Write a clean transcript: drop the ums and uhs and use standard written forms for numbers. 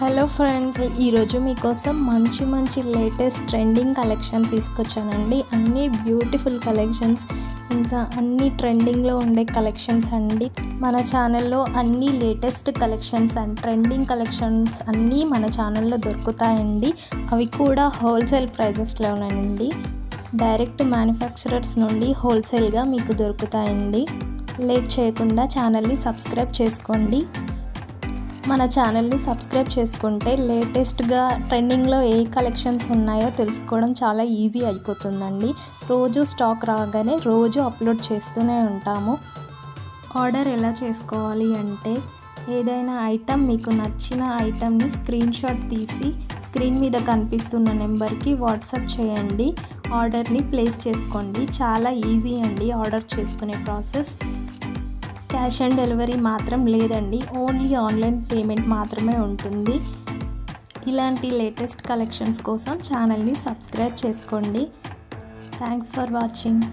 Hello friends, ఈరోజు మీకోసం మంచి లేటెస్ట్ ట్రెండింగ్ కలెక్షన్ తీసుకొచ్చానండి. అన్నీ బ్యూటిఫుల్ కలెక్షన్స్, ఇంకా అన్ని ట్రెండింగ్లో ఉండే కలెక్షన్స్ అండి. మన ఛానల్లో అన్ని latest collections and trending collections అన్నీ మన ఛానల్లో దొరుకుతాయండి. అవి కూడా హోల్సేల్ ప్రైజెస్లోనండి. డైరెక్ట్ మ్యానుఫ్యాక్చరర్స్ నుండి హోల్సేల్గా మీకు దొరుకుతాయండి. లేట్ చేయకుండా ఛానల్ని సబ్స్క్రైబ్ చేసుకోండి. మన ఛానల్ని సబ్స్క్రైబ్ చేసుకుంటే లేటెస్ట్గా ట్రెండింగ్లో ఏ కలెక్షన్స్ ఉన్నాయో తెలుసుకోవడం చాలా ఈజీ అయిపోతుందండి. రోజు స్టాక్ రాగానే రోజు అప్లోడ్ చేస్తూనే ఉంటాము. ఆర్డర్ ఎలా చేసుకోవాలి అంటే, ఏదైనా ఐటమ్ మీకు నచ్చిన ఐటమ్ని స్క్రీన్ షాట్ తీసి స్క్రీన్ మీద కనిపిస్తున్న నెంబర్కి వాట్సాప్ చేయండి. ఆర్డర్ని ప్లేస్ చేసుకోండి. చాలా ఈజీ అండి ఆర్డర్ చేసుకునే ప్రాసెస్. క్యాష్ ఆన్ డెలివరీ మాత్రం లేదండి, ఓన్లీ ఆన్లైన్ పేమెంట్ మాత్రమే ఉంటుంది. ఇలాంటి లేటెస్ట్ కలెక్షన్స్ కోసం ఛానల్ని సబ్స్క్రైబ్ చేసుకోండి. Thanks for watching.